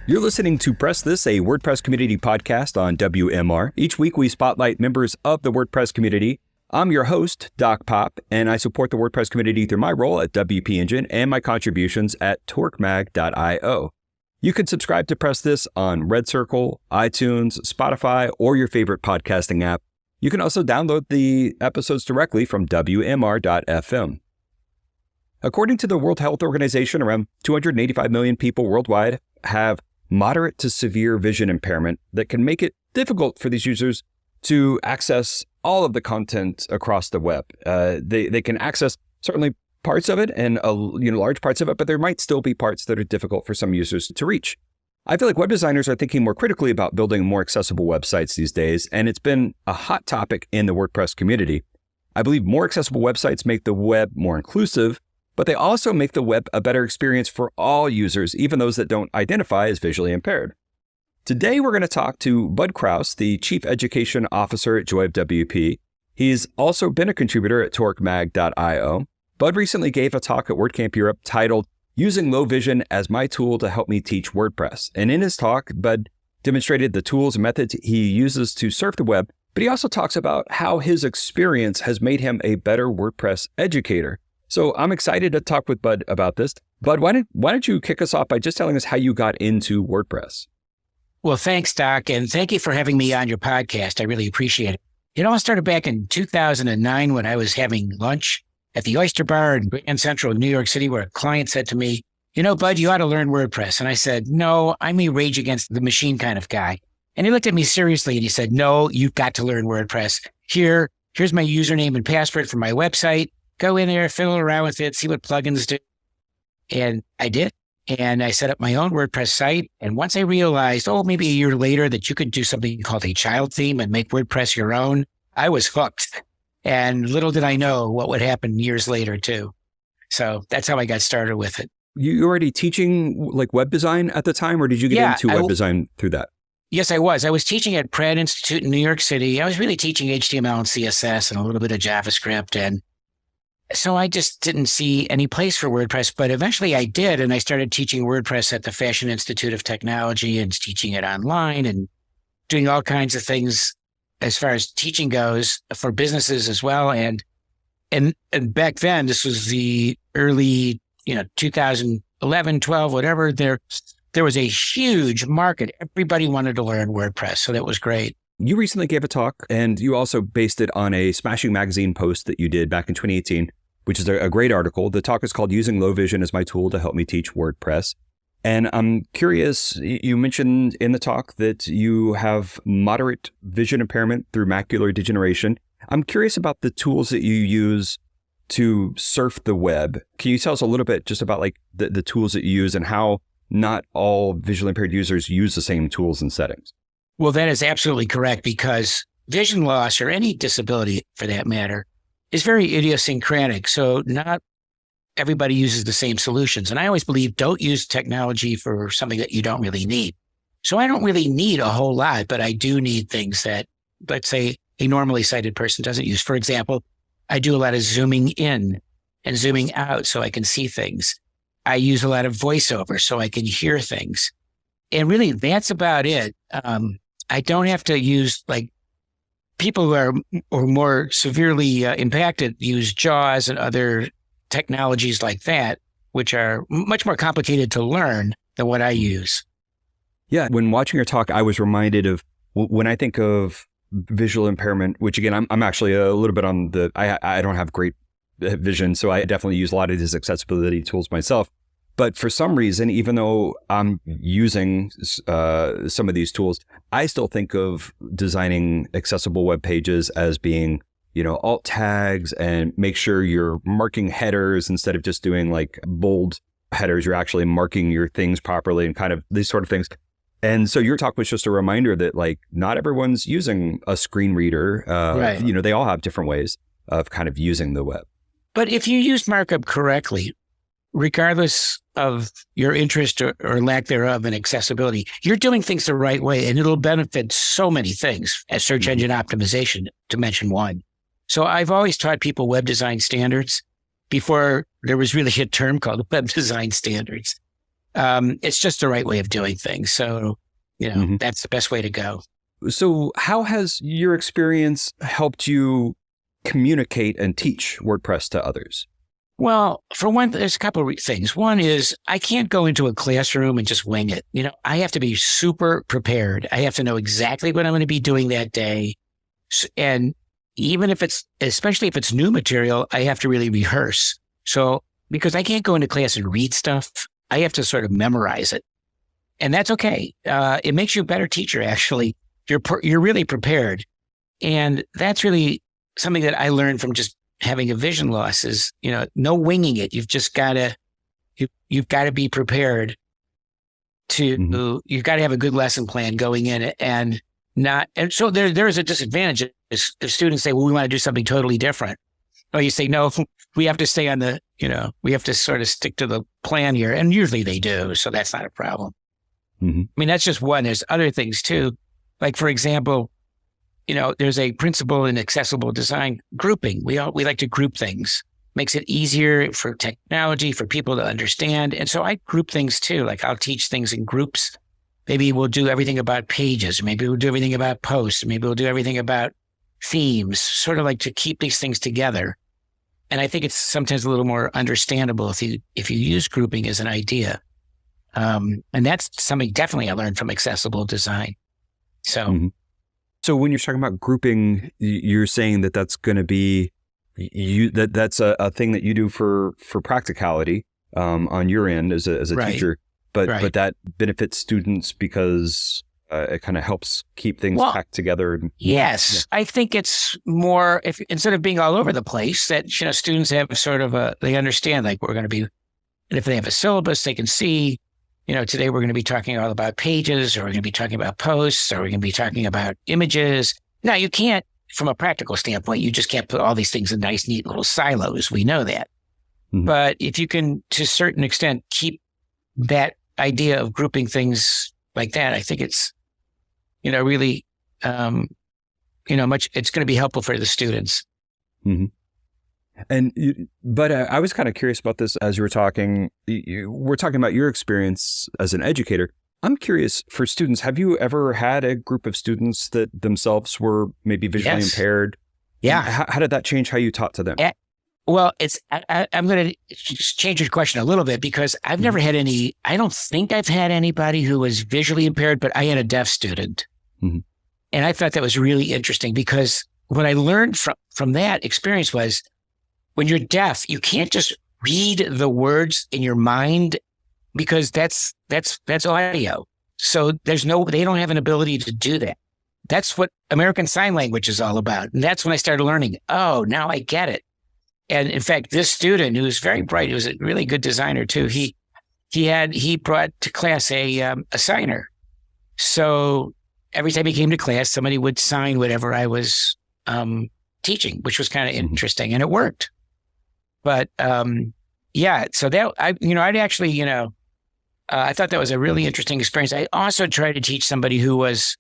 You're listening to Press This, a WordPress community podcast on WMR. Each week, we spotlight members of the WordPress community. I'm your host, Doc Pop, and I support the WordPress community through my role at WP Engine and my contributions at torquemag.io. You can subscribe to Press This on Red Circle, iTunes, Spotify, or your favorite podcasting app. You can also download the episodes directly from WMR.fm. According to the World Health Organization, around 285 million people worldwide have moderate to severe vision impairment that can make it difficult for these users to access all of the content across the web. They can access certainly parts of it and large parts of it, but there might still be parts that are difficult for some users to reach. I feel like web designers are thinking more critically about building more accessible websites these days, and it's been a hot topic in the WordPress community. I believe more accessible websites make the web more inclusive, but they also make the web a better experience for all users, even those that don't identify as visually impaired. Today, we're going to talk to Bud Kraus, the Chief Education Officer at Joy of WP. He's also been a contributor at torquemag.io. Bud recently gave a talk at WordCamp Europe titled, "Using Low Vision as My Tool to Help Me Teach WordPress." And in his talk, Bud demonstrated the tools and methods he uses to surf the web, but he also talks about how his experience has made him a better WordPress educator. So I'm excited to talk with Bud about this. Bud, why don't you kick us off by just telling us how you got into WordPress? Well, thanks, Doc, and thank you for having me on your podcast. I really appreciate it. It all started back in 2009 when I was having lunch at the Oyster Bar in Grand Central in New York City, where a client said to me, Bud, you ought to learn WordPress. And I said, no, I'm a rage against the machine kind of guy. And he looked at me seriously and he said, no, you've got to learn WordPress. Here's my username and password for my website. Go in there, fiddle around with it, see what plugins do. And I did. And I set up my own WordPress site. And once I realized, maybe a year later that you could do something called a child theme and make WordPress your own, I was hooked. And little did I know what would happen years later too. So that's how I got started with it. You were already teaching like web design at the time, or did you get into web design through that? Yes, I was. I was teaching at Pratt Institute in New York City. I was really teaching HTML and CSS and a little bit of JavaScript. And so I just didn't see any place for WordPress, but eventually I did. And I started teaching WordPress at the Fashion Institute of Technology and teaching it online and doing all kinds of things as far as teaching goes for businesses as well. And back then, this was the early, 2011, 12, whatever, there was a huge market. Everybody wanted to learn WordPress. So that was great. You recently gave a talk, and you also based it on a Smashing Magazine post that you did back in 2018, which is a great article. The talk is called "Using Low Vision as My Tool to Help Me Teach WordPress." And I'm curious, you mentioned in the talk that you have moderate vision impairment through macular degeneration. I'm curious about the tools that you use to surf the web. Can you tell us a little bit just about like the tools that you use and how not all visually impaired users use the same tools and settings? Well, that is absolutely correct, because vision loss, or any disability for that matter, is very idiosyncratic. So not everybody uses the same solutions. And I always believe don't use technology for something that you don't really need. So I don't really need a whole lot, but I do need things that, let's say, a normally sighted person doesn't use. For example, I do a lot of zooming in and zooming out so I can see things. I use a lot of voiceover so I can hear things. And really, that's about it. I don't have to use, like, people who are more severely impacted use JAWS and other technologies like that, which are much more complicated to learn than what I use. Yeah. When watching your talk, I was reminded of when I think of visual impairment, which again, I'm actually a little bit on the, I don't have great vision, so I definitely use a lot of these accessibility tools myself. But for some reason, even though I'm using some of these tools, I still think of designing accessible web pages as being, alt tags, and make sure you're marking headers instead of just doing like bold headers. You're actually marking your things properly and kind of these sort of things. And so your talk was just a reminder that like not everyone's using a screen reader. Right. They all have different ways of kind of using the web. But if you use markup correctly, regardless of your interest or lack thereof in accessibility, you're doing things the right way, and it'll benefit so many things, as search engine optimization, to mention one. So I've always taught people web design standards before there was really a term called web design standards. It's just the right way of doing things. So, that's the best way to go. So how has your experience helped you communicate and teach WordPress to others? Well, for one, there's a couple of things. One is I can't go into a classroom and just wing it. I have to be super prepared. I have to know exactly what I'm going to be doing that day. And even especially if it's new material, I have to really rehearse. So because I can't go into class and read stuff, I have to sort of memorize it. And that's okay. It makes you a better teacher, actually. You're really prepared. And that's really something that I learned from just having a vision loss is, no winging it. You've just got to, you've got to be prepared to, you've got to have a good lesson plan going in and so there is a disadvantage if students say, well, we want to do something totally different. Or you say, no, we have to stay on we have to sort of stick to the plan here. And usually they do. So that's not a problem. I mean, that's just one. There's other things too. Like, for example, there's a principle in accessible design, grouping. We like to group things. Makes it easier for technology, for people to understand. And so I group things too. Like I'll teach things in groups. Maybe we'll do everything about pages. Maybe we'll do everything about posts. Maybe we'll do everything about themes, sort of like to keep these things together. And I think it's sometimes a little more understandable if you use grouping as an idea. And that's something definitely I learned from accessible design. So. So when you're talking about grouping, you're saying that that's going to be that's a thing that you do for practicality on your end as a teacher, but that benefits students because it kind of helps keep things packed together. Yes, I think it's more instead of being all over the place, that students have sort of they understand like we're going to be, and if they have a syllabus, they can see. Today we're going to be talking all about pages, or we're going to be talking about posts, or we're going to be talking about images. Now, you can't, from a practical standpoint, you just can't put all these things in nice, neat little silos. We know that. But if you can, to a certain extent, keep that idea of grouping things like that, I think it's, really, it's going to be helpful for the students. But I was kind of curious about this as you were talking. We're talking about your experience as an educator. I'm curious for students. Have you ever had a group of students that themselves were maybe visually impaired? Yeah. How did that change how you taught to them? Well, I'm going to change your question a little bit because I've never had I don't think I've had anybody who was visually impaired, but I had a deaf student. And I thought that was really interesting because what I learned from that experience was, when you're deaf, you can't just read the words in your mind because that's audio. So they don't have an ability to do that. That's what American Sign Language is all about. And that's when I started learning, oh, now I get it. And in fact, this student who was very bright, he was a really good designer too. He brought to class a signer. So every time he came to class, somebody would sign whatever I was teaching, which was kind of interesting, and it worked. But so that I'd actually I thought that was a really interesting experience. I also tried to teach somebody who was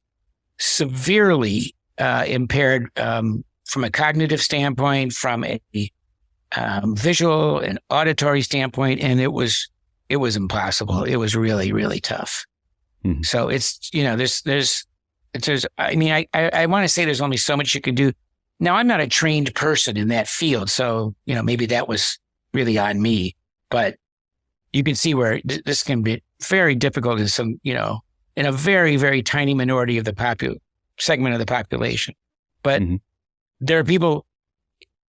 severely impaired from a cognitive standpoint, from a visual and auditory standpoint, and it was impossible. It was really, really tough. So it's I want to say there's only so much you can do. Now, I'm not a trained person in that field, so, maybe that was really on me, but you can see where this can be very difficult in some, in a very, very tiny minority of the segment of the population. But there are people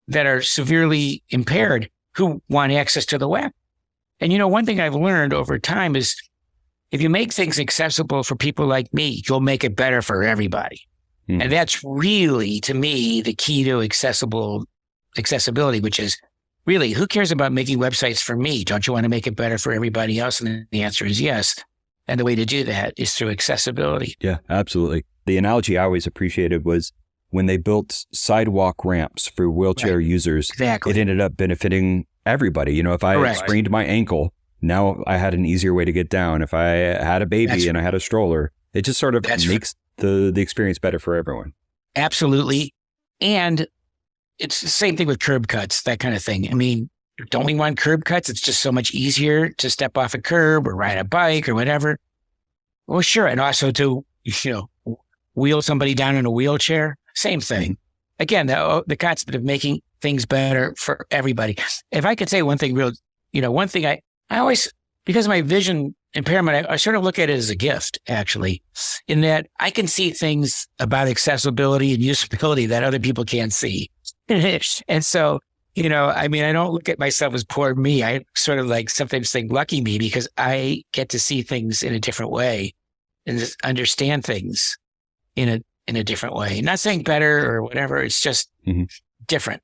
that are severely impaired who want access to the web. And, one thing I've learned over time is if you make things accessible for people like me, you'll make it better for everybody. And that's really, to me, the key to accessibility, which is really, who cares about making websites for me? Don't you want to make it better for everybody else? And the answer is yes. And the way to do that is through accessibility. Yeah, absolutely. The analogy I always appreciated was when they built sidewalk ramps for wheelchair users, it ended up benefiting everybody. If I sprained my ankle, now I had an easier way to get down. If I had a baby and I had a stroller, it just sort of makes the experience better for everyone. Absolutely. And it's the same thing with curb cuts, that kind of thing. I mean, don't we want curb cuts? It's just so much easier to step off a curb or ride a bike or whatever. Well, sure. And also to, wheel somebody down in a wheelchair, same thing. Again, the concept of making things better for everybody. If I could say one thing one thing I always, because of my vision impairment, I sort of look at it as a gift, actually, in that I can see things about accessibility and usability that other people can't see. And so, I don't look at myself as poor me. I sort of like sometimes think lucky me, because I get to see things in a different way and just understand things in a different way. Not saying better or whatever. It's just different.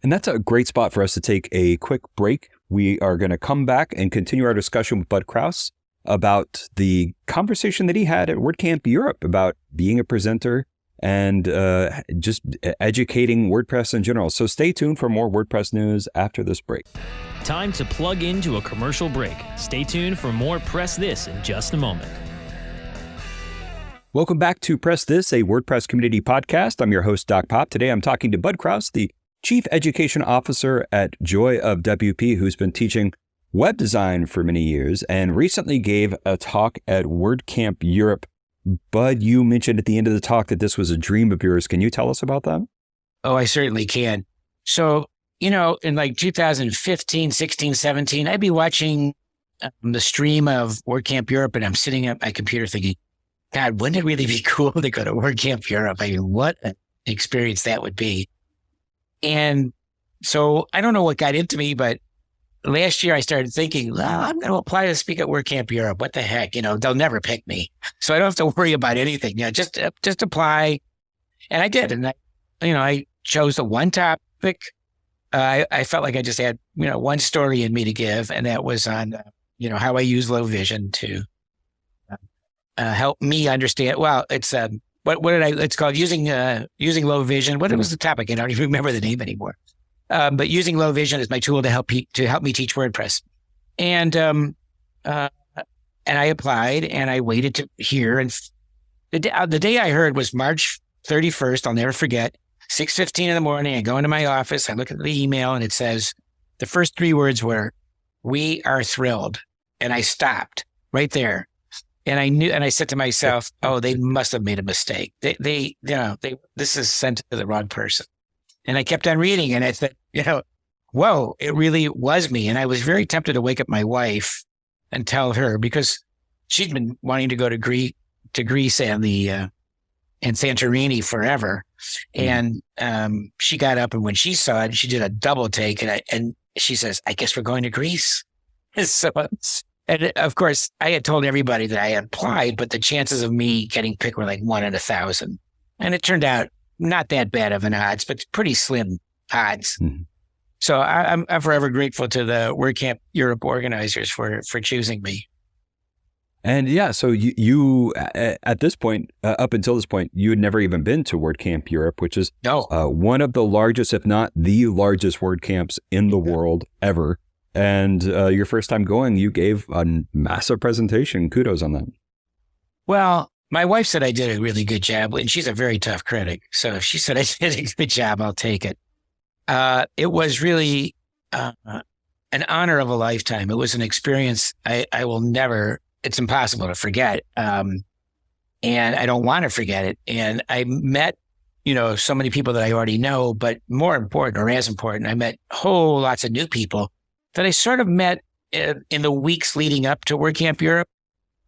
And that's a great spot for us to take a quick break. We are going to come back and continue our discussion with Bud Kraus about the conversation that he had at WordCamp Europe about being a presenter and just educating WordPress in general. So stay tuned for more WordPress news after this break. Time to plug into a commercial break. Stay tuned for more Press This in just a moment. Welcome back to Press This, a WordPress Community Podcast. I'm your host, Doc Pop. Today I'm talking to Bud Kraus, the Chief Education Officer at Joy of WP, who's been teaching web design for many years and recently gave a talk at WordCamp Europe. Bud, you mentioned at the end of the talk that this was a dream of yours. Can you tell us about that? Oh, I certainly can. So, in like 2015, 16, 17, I'd be watching the stream of WordCamp Europe, and I'm sitting at my computer thinking, God, wouldn't it really be cool to go to WordCamp Europe? I mean, what an experience that would be. And so I don't know what got into me, but last year I started thinking, well, I'm going to apply to speak at WordCamp Europe. What the heck? They'll never pick me. So I don't have to worry about anything. Just apply. And I did. And I chose the one topic. I felt like I just had, one story in me to give. And that was on, how I use low vision to help me understand. Well, it's, it's called using low vision. What was the topic? I don't even remember the name anymore. But using low vision is my tool to help me teach WordPress. And I applied and I waited to hear. And the day I heard was March 31st. I'll never forget. 6:15 in the morning. I go into my office. I look at the email and it says, the first 3 words were, "We are thrilled." And I stopped right there. And I knew, and I said to myself, "Oh, they must have made a mistake. This is sent to the wrong person." And I kept on reading, and I said, whoa, it really was me. And I was very tempted to wake up my wife and tell her, because she'd been wanting to go to Greece and Santorini forever. And she got up, and when she saw it, she did a double take, and she says, "I guess we're going to Greece." So. And of course, I had told everybody that I had applied, but the chances of me getting picked were like 1 in 1,000. And it turned out not that bad of an odds, but pretty slim odds. Mm-hmm. So I'm forever grateful to the WordCamp Europe organizers for choosing me. And yeah, so you at this point, up until this point, you had never even been to WordCamp Europe, which is one of the largest, if not the largest WordCamps in the world ever. And your first time going, you gave a massive presentation. Kudos on that. Well, my wife said I did a really good job, and she's a very tough critic. So if she said I did a good job, I'll take it. It was really an honor of a lifetime. It was an experience I will never, it's impossible to forget. And I don't want to forget it. And I met, so many people that I already know, but more important, or as important, I met whole lots of new people that I sort of met in the weeks leading up to WordCamp Europe.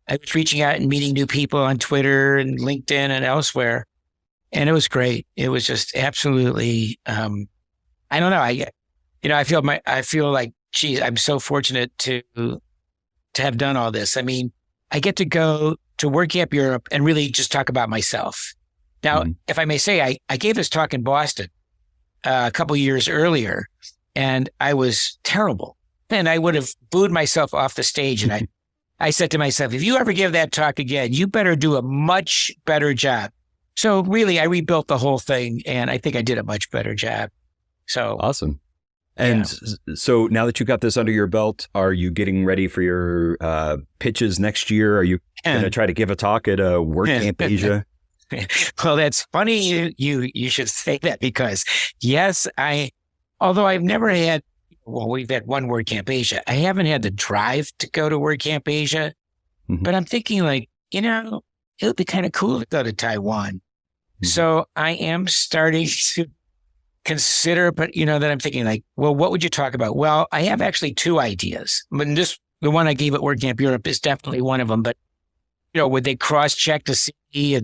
I was reaching out and meeting new people on Twitter and LinkedIn and elsewhere. And it was great. It was just absolutely, I don't know. I feel like, geez, I'm so fortunate to have done all this. I mean, I get to go to WordCamp Europe and really just talk about myself. Now, if I may say, I gave this talk in Boston a couple years earlier, and I was terrible. And I would have booed myself off the stage. And I said to myself, if you ever give that talk again, you better do a much better job. So really, I rebuilt the whole thing, and I think I did a much better job. So awesome. And so now that you got this under your belt, are you getting ready for your pitches next year? Are you going to try to give a talk at WordCamp Asia? Well, that's funny. You should say that, because yes, although I've never had well, we've had one WordCamp Asia. I haven't had the drive to go to WordCamp Asia, but I'm thinking like, it would be kind of cool to go to Taiwan. So I am starting to consider, but that I'm thinking like, well, what would you talk about? Well, I have actually two ideas. I mean, the one I gave at WordCamp Europe is definitely one of them, but would they cross-check to see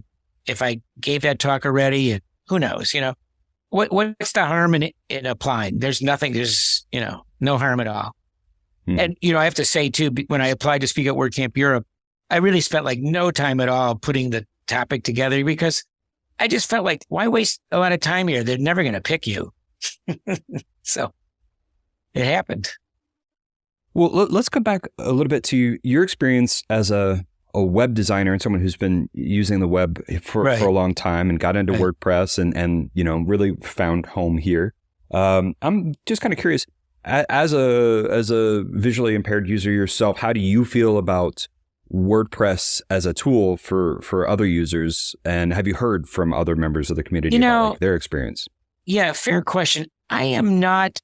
if I gave that talk already? And who knows, what's the harm in applying? There's nothing, no harm at all. And, I have to say too, when I applied to speak at WordCamp Europe, I really spent like no time at all putting the topic together because I just felt like, why waste a lot of time here? They're never going to pick you. So it happened. Well, let's come back a little bit to your experience as a web designer and someone who's been using the web for a long time and got into WordPress and really found home here. I'm just kind of curious, as a visually impaired user yourself, how do you feel about WordPress as a tool for other users? And have you heard from other members of the community about their experience? Yeah, fair question. I am not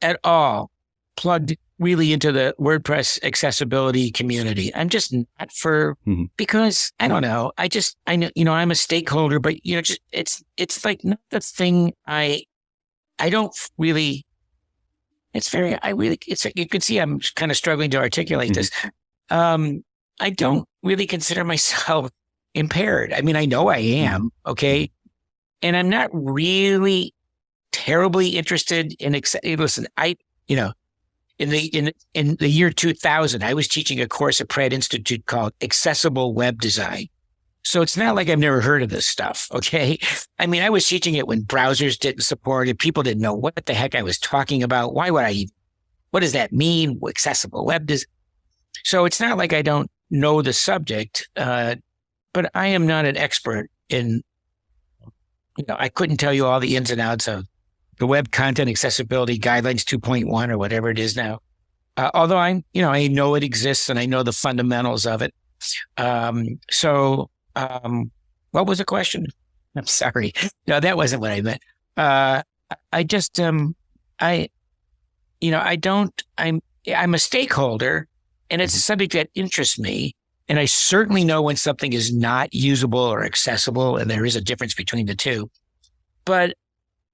at all plugged really into the WordPress accessibility community. I'm just not because I don't know. I know, I'm a stakeholder, but it's like not the thing I don't really, you can see I'm kind of struggling to articulate this. I don't really consider myself impaired. I mean, I know I am, okay? And I'm not really terribly interested in, listen, in the year 2000, I was teaching a course at Pratt Institute called Accessible Web Design. So it's not like I've never heard of this stuff, okay? I mean, I was teaching it when browsers didn't support it. People didn't know what the heck I was talking about. Why would what does that mean? Accessible web design. So it's not like I don't know the subject, but I am not an expert in, I couldn't tell you all the ins and outs of the Web Content Accessibility Guidelines 2.1 or whatever it is now. Although I know it exists and I know the fundamentals of it. What was the question? I'm sorry. No, that wasn't what I meant. I'm a stakeholder and it's a subject that interests me. And I certainly know when something is not usable or accessible, and there is a difference between the two. But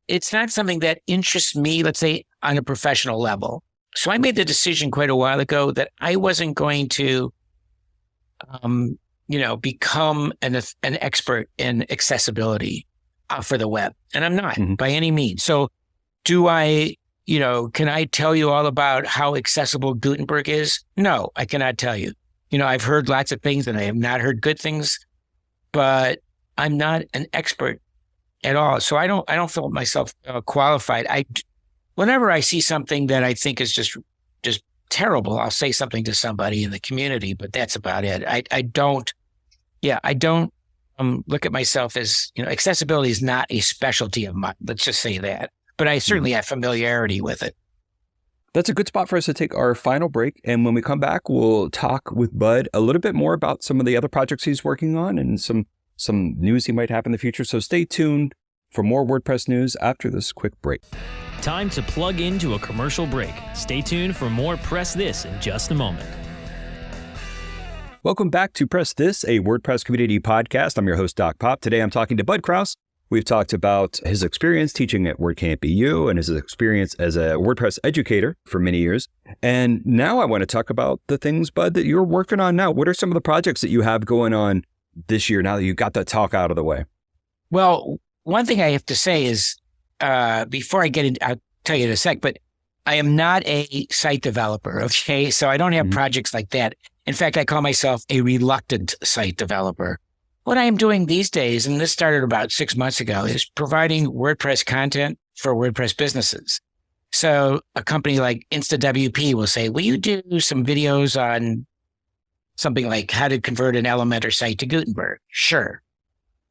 it's not something that interests me, let's say, on a professional level. So I made the decision quite a while ago that I wasn't going to, become an expert in accessibility for the web. And I'm not by any means. So can I tell you all about how accessible Gutenberg is? No, I cannot tell you. I've heard lots of things and I have not heard good things, but I'm not an expert at all. So I don't feel myself qualified. Whenever I see something that I think is just terrible, I'll say something to somebody in the community, but that's about it. I don't look at myself as, accessibility is not a specialty of mine. Let's just say that, but I certainly have familiarity with it. That's a good spot for us to take our final break. And when we come back, we'll talk with Bud a little bit more about some of the other projects he's working on and some news he might have in the future. So stay tuned for more WordPress news after this quick break. Time to plug into a commercial break. Stay tuned for more Press This in just a moment. Welcome back to Press This, a WordPress community podcast. I'm your host, Doc Pop. Today I'm talking to Bud Kraus. We've talked about his experience teaching at WordCamp EU and his experience as a WordPress educator for many years. And now I want to talk about the things, Bud, that you're working on now. What are some of the projects that you have going on this year now that you got that talk out of the way? Well, one thing I have to say is, before I get into, I'll tell you in a sec, but I am not a site developer, okay? So I don't have projects like that. In fact, I call myself a reluctant site developer. What I am doing these days, and this started about 6 months ago, is providing WordPress content for WordPress businesses. So a company like InstaWP will say, will you do some videos on something like how to convert an Elementor site to Gutenberg? Sure.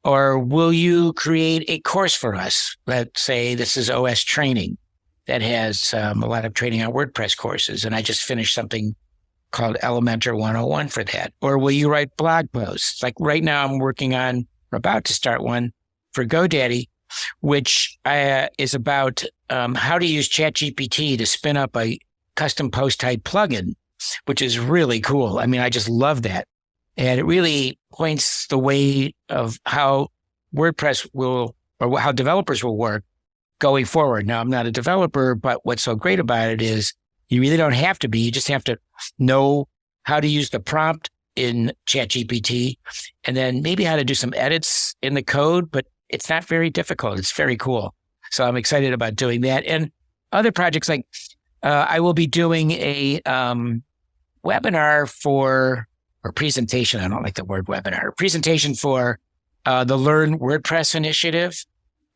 Or will you create a course for us? Let's say this is OS training that has a lot of training on WordPress courses. And I just finished something called Elementor 101 for that. Or will you write blog posts? Like right now I'm working on, or about to start one for GoDaddy which is about how to use ChatGPT to spin up a custom post type plugin, which is really cool. I mean, I just love that. And it really points the way of how WordPress will, or how developers will work going forward. Now, I'm not a developer, but what's so great about it is you really don't have to be. You just have to know how to use the prompt in ChatGPT and then maybe how to do some edits in the code, but it's not very difficult. It's very cool. So I'm excited about doing that. And other projects like I will be doing a webinar for, or presentation. I don't like the word webinar. Presentation for the Learn WordPress initiative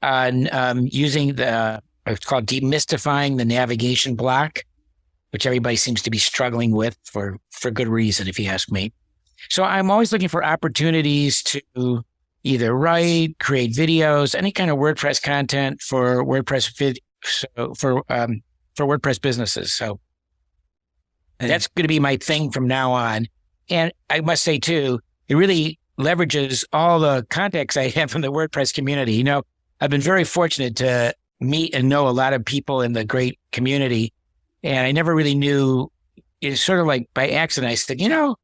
on using it's called demystifying the navigation block, which everybody seems to be struggling with for good reason, if you ask me. So I'm always looking for opportunities to either write, create videos, any kind of WordPress content for WordPress for WordPress businesses. So that's going to be my thing from now on. And I must say too, it really leverages all the contacts I have from the WordPress community. You know, I've been very fortunate to meet and know a lot of people in the great community. And I never really knew, it's sort of like by accident, I said, you know,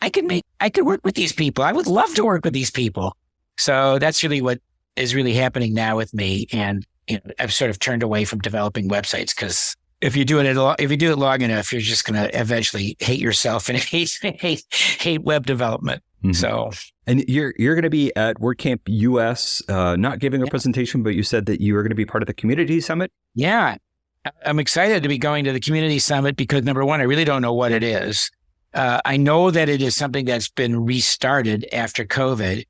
I could work with these people. I would love to work with these people. So that's really what is really happening now with me. And you know, I've sort of turned away from developing websites because if you do it long enough, you're just going to eventually hate yourself and hate web development. Mm-hmm. So, and you're going to be at WordCamp US, not giving a presentation, but you said that you were going to be part of the community summit. Yeah, I'm excited to be going to the community summit because number one, I really don't know what it is. I know that it is something that's been restarted after COVID.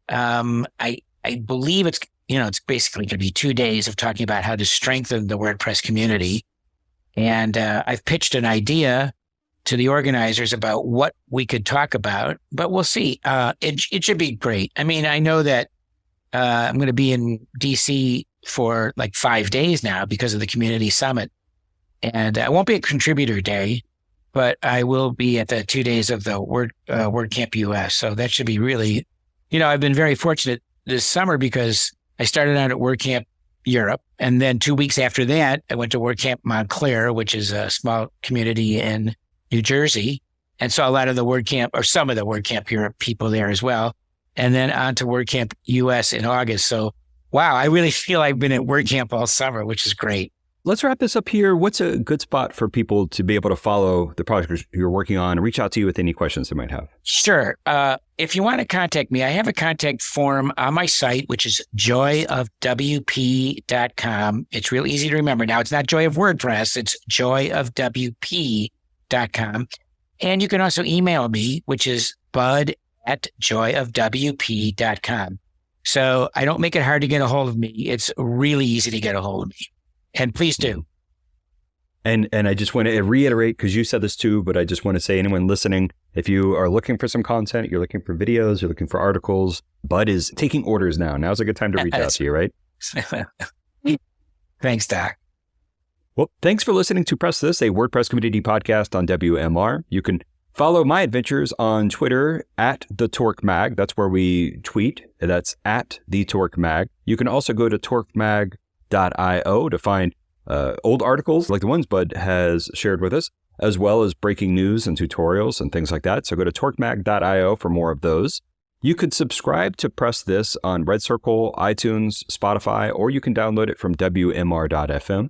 I believe it's basically going to be 2 days of talking about how to strengthen the WordPress community. And I've pitched an idea to the organizers about what we could talk about, but we'll see. It should be great. I mean, I know that I'm going to be in DC for like 5 days now because of the community summit. And I won't be at contributor day, but I will be at the 2 days of the WordCamp US. So that should be really, I've been very fortunate this summer because I started out at WordCamp Europe. And then 2 weeks after that, I went to WordCamp Montclair, which is a small community in New Jersey, and saw a lot of the WordCamp, or some of the WordCamp Europe people there as well. And then on to WordCamp US in August. So, wow, I really feel I've been at WordCamp all summer, which is great. Let's wrap this up here. What's a good spot for people to be able to follow the project you're working on and reach out to you with any questions they might have? Sure. If you want to contact me, I have a contact form on my site, which is joyofwp.com. It's real easy to remember. Now, it's not Joy of WordPress. It's joyofwp.com. And you can also email me, which is bud@joyofwp.com. So I don't make it hard to get a hold of me. It's really easy to get a hold of me. And please do. And I just want to reiterate, because you said this too, but I just want to say, anyone listening, if you are looking for some content, you're looking for videos, you're looking for articles, Bud is taking orders now. Now's a good time to reach out to you, right? Thanks, Doc. Well, thanks for listening to Press This, a WordPress community podcast on WMR. You can follow my adventures on Twitter @TheTorqueMag. That's where we tweet. That's @TheTorqueMag. You can also go to torquemag.io to find old articles like the ones Bud has shared with us, as well as breaking news and tutorials and things like that. So go to torquemag.io for more of those. You could subscribe to Press This on Red Circle, iTunes, Spotify, or you can download it from WMR.fm.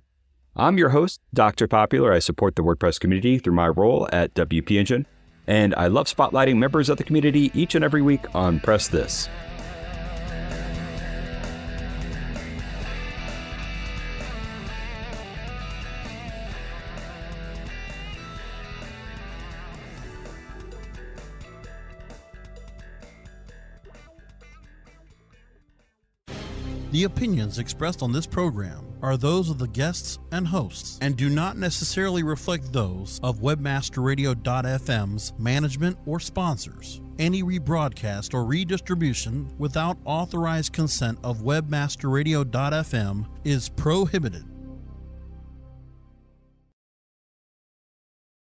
I'm your host, Dr. Popular. I support the WordPress community through my role at WP Engine, and I love spotlighting members of the community each and every week on Press This. The opinions expressed on this program are those of the guests and hosts and do not necessarily reflect those of webmasterradio.fm's management or sponsors. Any rebroadcast or redistribution without authorized consent of webmasterradio.fm is prohibited.